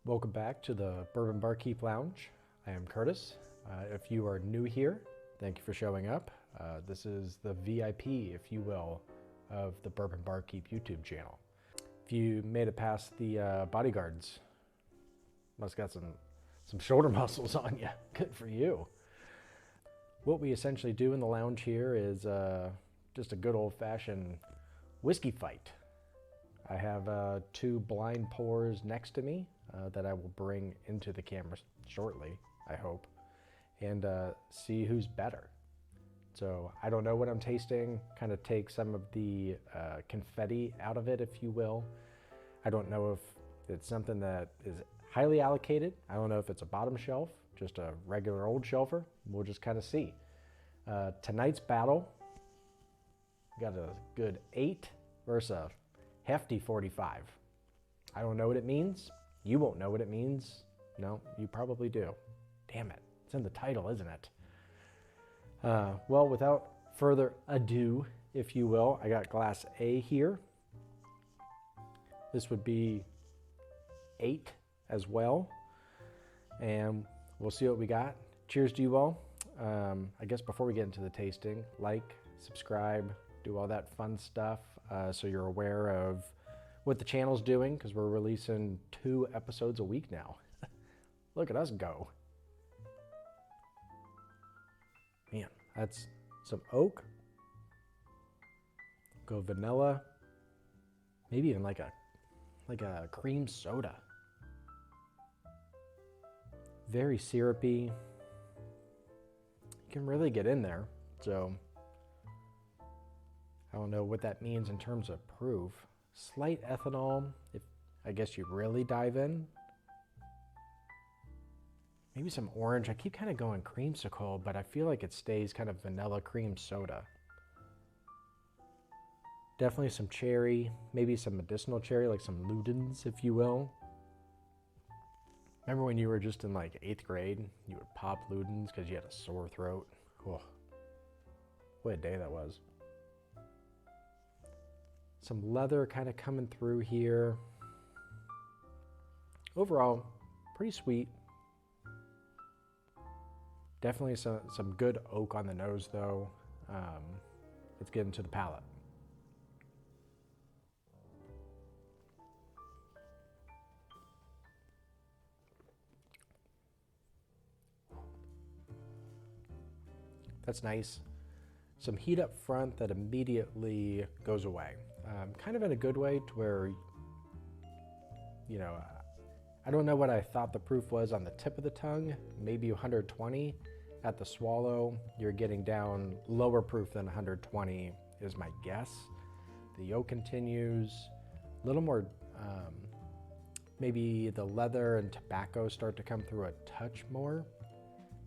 Welcome back to the Bourbon Barkeep Lounge. I am Curtis. If you are new here, thank you for showing up. This is the VIP, if you will, of the Bourbon Barkeep YouTube channel. If you made it past the bodyguards, must got some shoulder muscles on you. Good for you. What we essentially do in the lounge here is just a good old-fashioned whiskey fight. I have two blind pours next to me that I will bring into the camera shortly, I hope, and see who's better. So I don't know what I'm tasting, kind of take some of the confetti out of it, if you will. I don't know if it's something that is highly allocated. I don't know if it's a bottom shelf, just a regular old shelfer. We'll just kind of see. Tonight's battle, got a good 8 versus a hefty 45. I don't know what it means. You won't know what it means. No, you probably do. Damn it. It's in the title, isn't it? Well, without further ado, if you will, I got glass A here. This would be 8 as well. And we'll see what we got. Cheers to you all. I guess before we get into the tasting, like, subscribe, do all that fun stuff so you're aware of what the channel's doing, because we're releasing 2 episodes a week now. Look at us go. Man, that's some oak. Go vanilla. Maybe even like a cream soda. Very syrupy. You can really get in there. So I don't know what that means in terms of proof. Slight ethanol, if I guess you really dive in. Maybe some orange. I keep kind of going creamsicle, but I feel like it stays kind of vanilla cream soda. Definitely some cherry, maybe some medicinal cherry, like some Ludens, if you will. Remember when you were just in like 8th grade, you would pop Ludens because you had a sore throat? Oh, what a day that was. Some leather kind of coming through here. Overall, pretty sweet. Definitely some good oak on the nose though. Let's get into the palate. That's nice. Some heat up front that immediately goes away. Kind of in a good way to where, you know, I don't know what I thought the proof was on the tip of the tongue, maybe 120. At the swallow, you're getting down lower proof than 120 is my guess. The oak continues, a little more, maybe the leather and tobacco start to come through a touch more,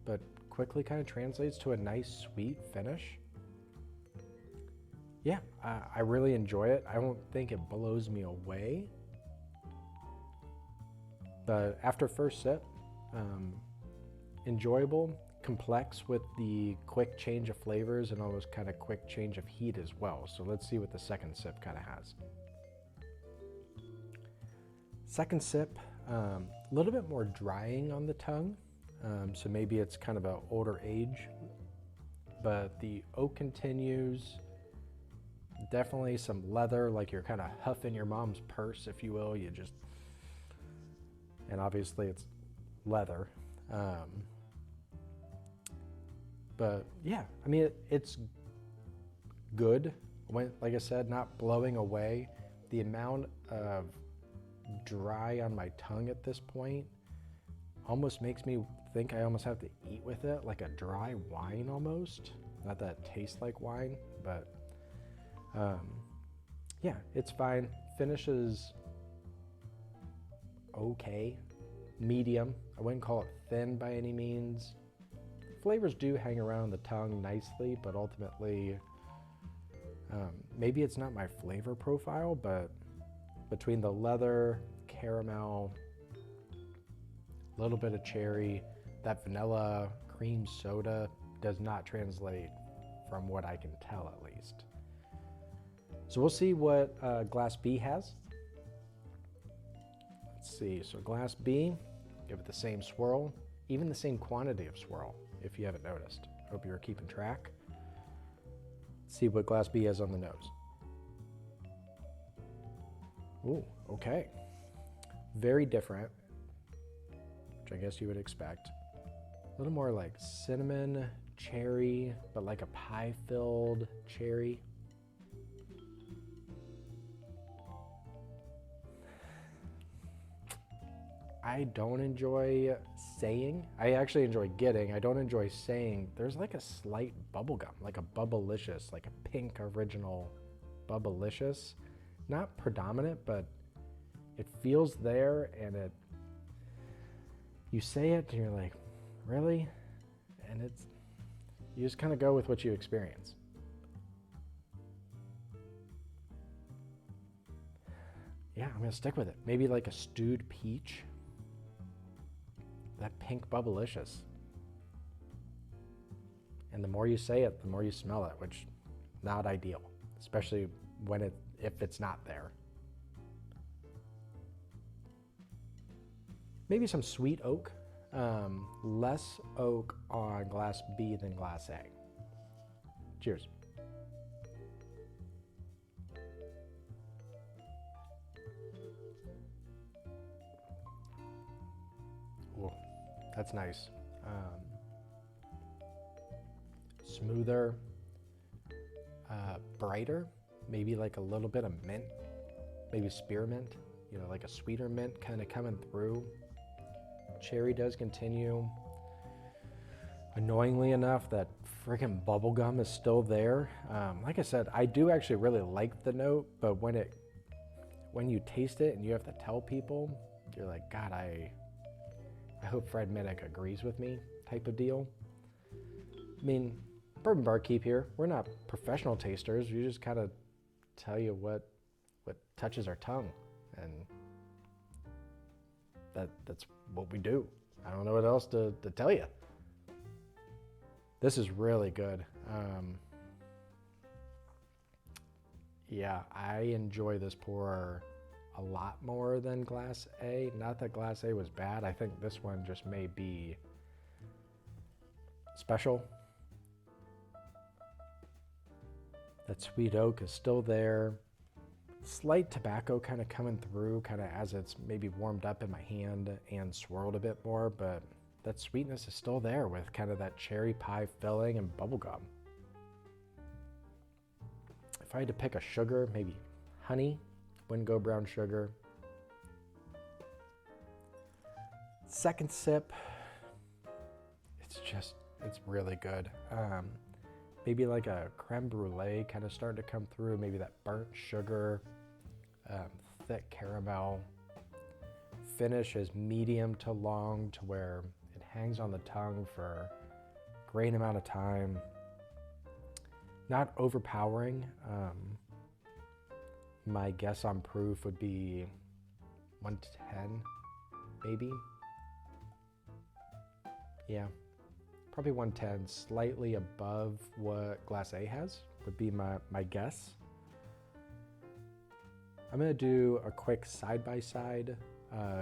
but quickly kind of translates to a nice sweet finish. Yeah, I really enjoy it. I don't think it blows me away. But after first sip, enjoyable, complex with the quick change of flavors and almost kind of quick change of heat as well. So let's see what the second sip kind of has. Second sip, a little bit more drying on the tongue. So maybe it's kind of an older age, but the oak continues. Definitely some leather, like you're kind of huffing your mom's purse, if you will. You just, and obviously it's leather. But yeah, I mean, it's good. Like I said, not blowing away. The amount of dry on my tongue at this point almost makes me think I almost have to eat with it, like a dry wine almost. Not that it tastes like wine, but yeah, it's fine. Finishes okay, medium. I wouldn't call it thin by any means. Flavors do hang around the tongue nicely, but ultimately, maybe it's not my flavor profile, but between the leather, caramel, a little bit of cherry, that vanilla cream soda does not translate from what I can tell at least. So we'll see what glass B has. Let's see. So glass B, give it the same swirl, even the same quantity of swirl, if you haven't noticed. Hope you were keeping track. See what glass B has on the nose. Ooh, okay. Very different, which I guess you would expect. A little more like cinnamon, cherry, but like a pie-filled cherry. I don't enjoy saying. I actually enjoy getting. I don't enjoy saying. There's like a slight bubblegum, like a Bubblicious, like a pink original Bubblicious. Not predominant, but it feels there, and you say it and you're like, really? And you just kind of go with what you experience. Yeah, I'm gonna stick with it. Maybe like a stewed peach. That pink Bubblicious. And the more you say it, the more you smell it, which not ideal, especially if it's not there. Maybe some sweet oak. Less oak on glass B than glass A. Cheers. Ooh, that's nice. Smoother, brighter, maybe like a little bit of mint, maybe spearmint, like a sweeter mint kind of coming through. Cherry does continue. Annoyingly enough, that freaking bubblegum is still there. Like I said, I do actually really like the note, but when you taste it and you have to tell people, you're like, God, I hope Fred Minnick agrees with me type of deal. I mean, Bourbon Barkeep here, we're not professional tasters. We just kind of tell you what touches our tongue, and that's what we do. I don't know what else to tell you. This is really good. Yeah, I enjoy this pour a lot more than glass A. Not that glass A was bad. I think this one just may be special. That sweet oak is still there. Slight tobacco kind of coming through, kind of as it's maybe warmed up in my hand and swirled a bit more, but that sweetness is still there with kind of that cherry pie filling and bubblegum. If I had to pick a sugar, maybe honey, wouldn't go brown sugar. Second sip, it's really good. Maybe like a creme brulee kind of starting to come through, maybe that burnt sugar, thick caramel. Finish is medium to long to where it hangs on the tongue for a great amount of time. Not overpowering. My guess on proof would be 110, maybe. Yeah. Probably 110, slightly above what glass A has, would be my guess. I'm gonna do a quick side-by-side,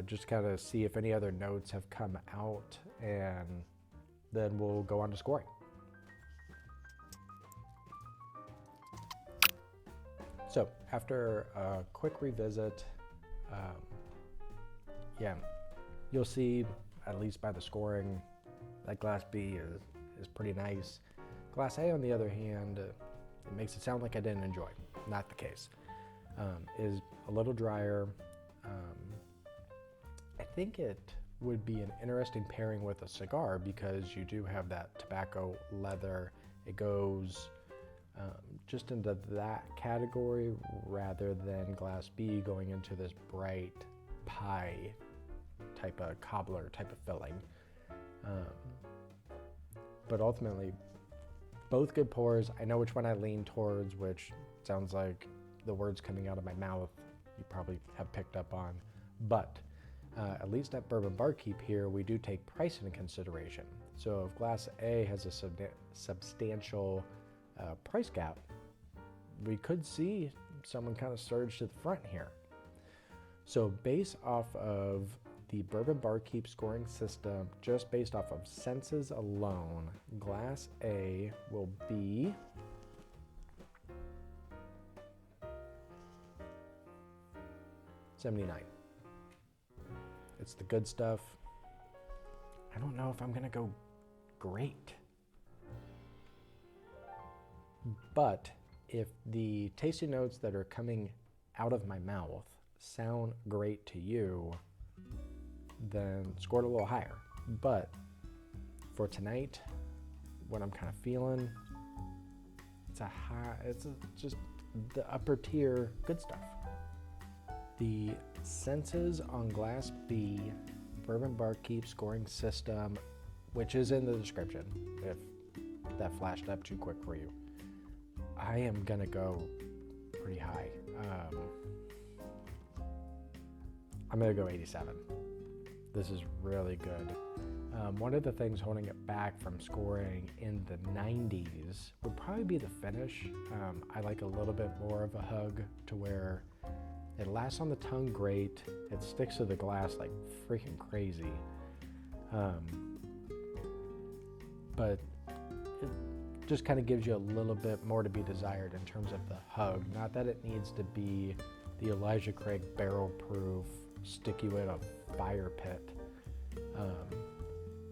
just kind of see if any other notes have come out, and then we'll go on to scoring. So after a quick revisit, yeah, you'll see, at least by the scoring, that glass B is pretty nice. Glass A, on the other hand, it makes it sound like I didn't enjoy. Not the case. Is a little drier. I think it would be an interesting pairing with a cigar because you do have that tobacco leather. It goes just into that category rather than glass B going into this bright pie type of cobbler type of filling. But ultimately, both good pours. I know which one I lean towards, which sounds like the words coming out of my mouth you probably have picked up on. But at least at Bourbon Barkeep here, we do take price into consideration. So if glass A has a substantial price gap, we could see someone kind of surge to the front here. So based off of the Bourbon Barkeep scoring system, just based off of senses alone, Glass A will be $79. It's the good stuff. I don't know if I'm gonna go great. But if the tasty notes that are coming out of my mouth sound great to you, then score it a little higher. But for tonight, what I'm kind of feeling, it's just the upper tier good stuff. The senses on Glass B Bourbon Barkeep scoring system, which is in the description if that flashed up too quick for you. I am gonna go pretty high. I'm gonna go 87. This is really good. One of the things holding it back from scoring in the 90s would probably be the finish. I like a little bit more of a hug to where it lasts on the tongue great. It sticks to the glass like freaking crazy. But it just kind of gives you a little bit more to be desired in terms of the hug. Not that it needs to be the Elijah Craig barrel proof, stick you in a fire pit.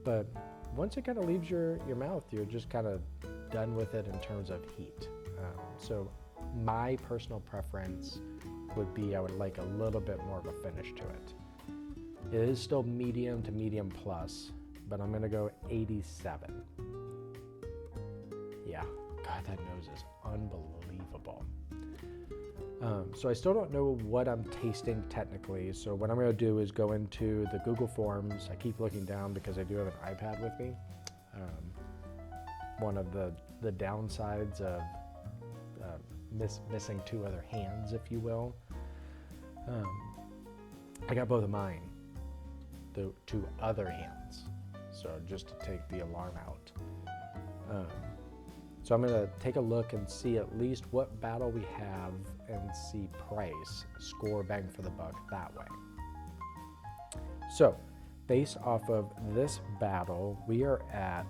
But once it kind of leaves your mouth, you're just kind of done with it in terms of heat. So my personal preference would be I would like a little bit more of a finish to it. It is still medium to medium plus, but I'm gonna go 87. Yeah, God, that nose is unbelievable. So I still don't know what I'm tasting technically. So what I'm gonna do is go into the Google Forms. I keep looking down because I do have an iPad with me. One of the downsides of missing two other hands, if you will. I got both of mine, the two other hands. So just to take the alarm out. So I'm gonna take a look and see at least what battle we have and see price, score bang for the buck that way. So based off of this battle, we are at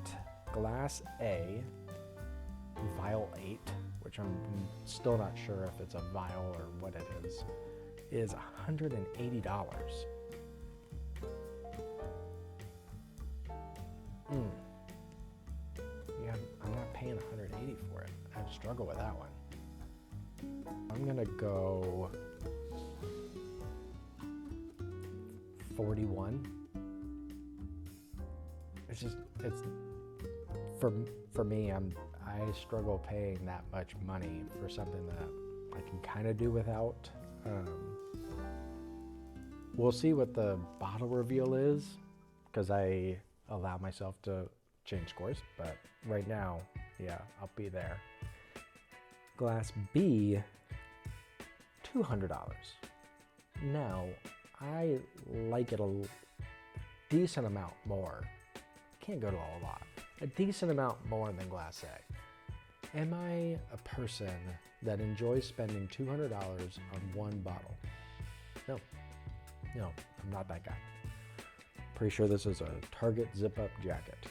Glass A, Vial 8, which I'm still not sure if it's a vial or what it is $180. Yeah, I'm not paying $180 for it. I struggle with that one. I'm gonna go 41. It's for me. I struggle paying that much money for something that I can kind of do without. We'll see what the bottle reveal is, because I allow myself to change scores, but right now, yeah, I'll be there. Glass B, $200. Now, I like it a decent amount more. Can't go to a lot. A decent amount more than Glass A. Am I a person that enjoys spending $200 on one bottle? No, I'm not that guy. Pretty sure this is a Target zip-up jacket.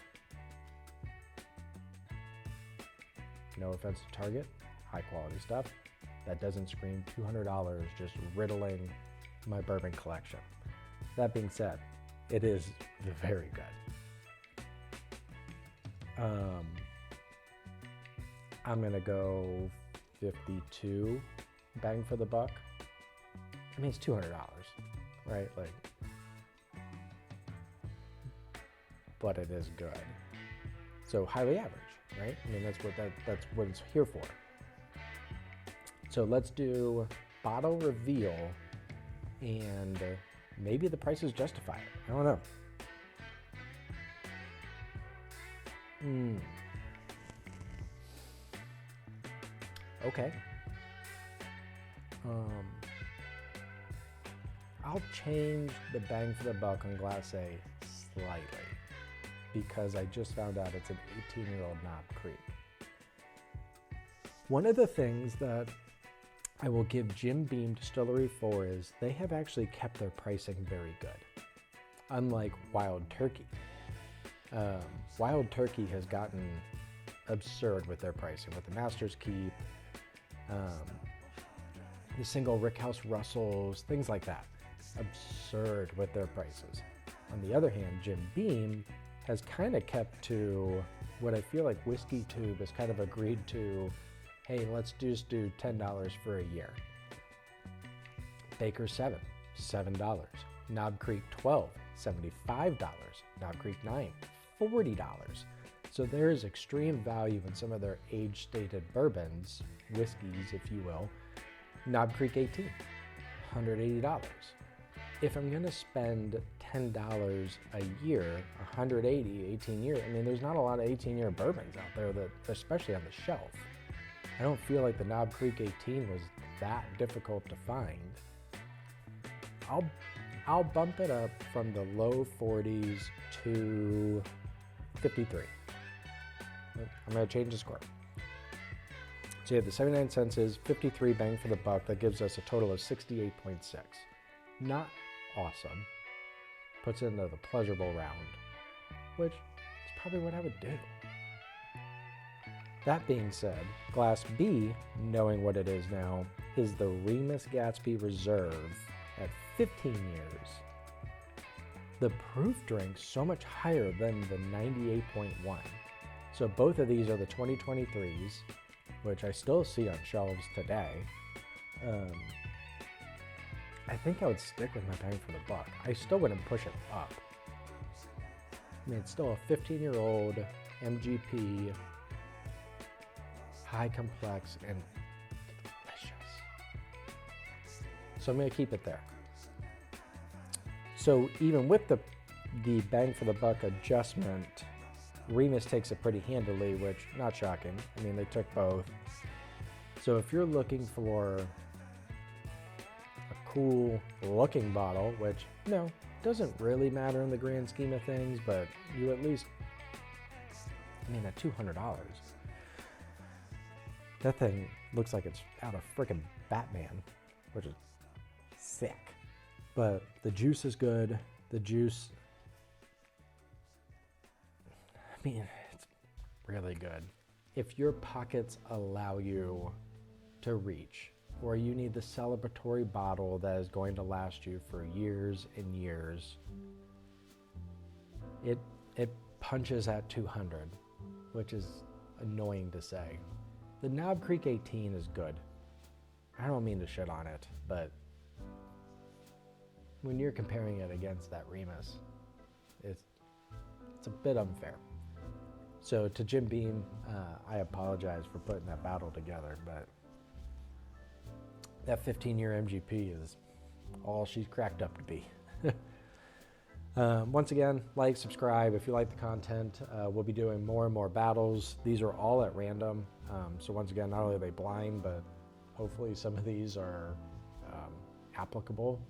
No offense to Target, high quality stuff. That doesn't scream $200 just riddling my bourbon collection. That being said, it is very good. I'm gonna go 52 bang for the buck. I mean, it's $200, right? Like, but it is good. So highly average, right? I mean, that's what it's here for. So let's do bottle reveal, and maybe the prices justify it. I don't know. Okay. I'll change the bang for the buck on Glass A slightly, because I just found out it's an 18-year-old Knob Creek. One of the things that I will give Jim Beam Distillery for is they have actually kept their pricing very good. Unlike Wild Turkey. Wild Turkey has gotten absurd with their pricing, with the Master's Keep, the single Rickhouse Russells, things like that. Absurd with their prices. On the other hand, Jim Beam has kind of kept to what I feel like WhiskeyTube has kind of agreed to, hey, let's just do $10 for a year. Baker 7, $7. Knob Creek 12, $75. Knob Creek 9, $40. So there is extreme value in some of their age-stated bourbons, whiskeys, if you will. Knob Creek 18, $180. If I'm going to spend $10 a year, 180, 18 year, I mean, there's not a lot of 18-year bourbons out there, that, especially on the shelf. I don't feel like the Knob Creek 18 was that difficult to find. I'll bump it up from the low 40s to 53. I'm going to change the score. So you have the 79 cents is 53 bang for the buck. That gives us a total of 68.6. Not awesome. Puts it into the pleasurable round, which is probably what I would do. That being said, Glass B, knowing what it is now, is the Remus Gatsby Reserve at 15 years. The proof drink so much higher than the 98.1. So both of these are the 2023s, which I still see on shelves today. I think I would stick with my bang for the buck. I still wouldn't push it up. I mean, it's still a 15-year-old MGP, high complex, and delicious. So I'm going to keep it there. So even with the bang for the buck adjustment, Remus takes it pretty handily, which, not shocking. I mean, they took both. So if you're looking for a cool looking bottle, which, doesn't really matter in the grand scheme of things, but you at least, at $200, that thing looks like it's out of frickin' Batman, which is sick. But the juice is good. The juice, it's really good. If your pockets allow you to reach, or you need the celebratory bottle that is going to last you for years and years, it punches at 200, which is annoying to say. The Knob Creek 18 is good. I don't mean to shit on it, but when you're comparing it against that Remus, it's a bit unfair. So to Jim Beam, I apologize for putting that battle together, but that 15-year MGP is all she's cracked up to be. Once again, like, subscribe if you like the content. We'll be doing more and more battles. These are all at random. So once again, not only are they blind, but hopefully some of these are applicable,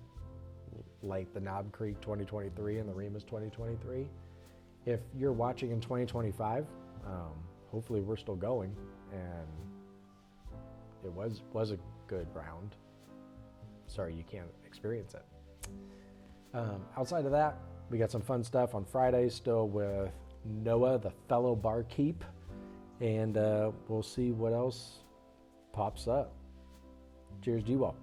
like the Knob Creek 2023 and the Remus 2023. If you're watching in 2025, hopefully we're still going, and it was a good round. Sorry you can't experience it. Outside of that, we got some fun stuff on Friday still with Noah, the fellow barkeep, and we'll see what else pops up. Cheers to you all.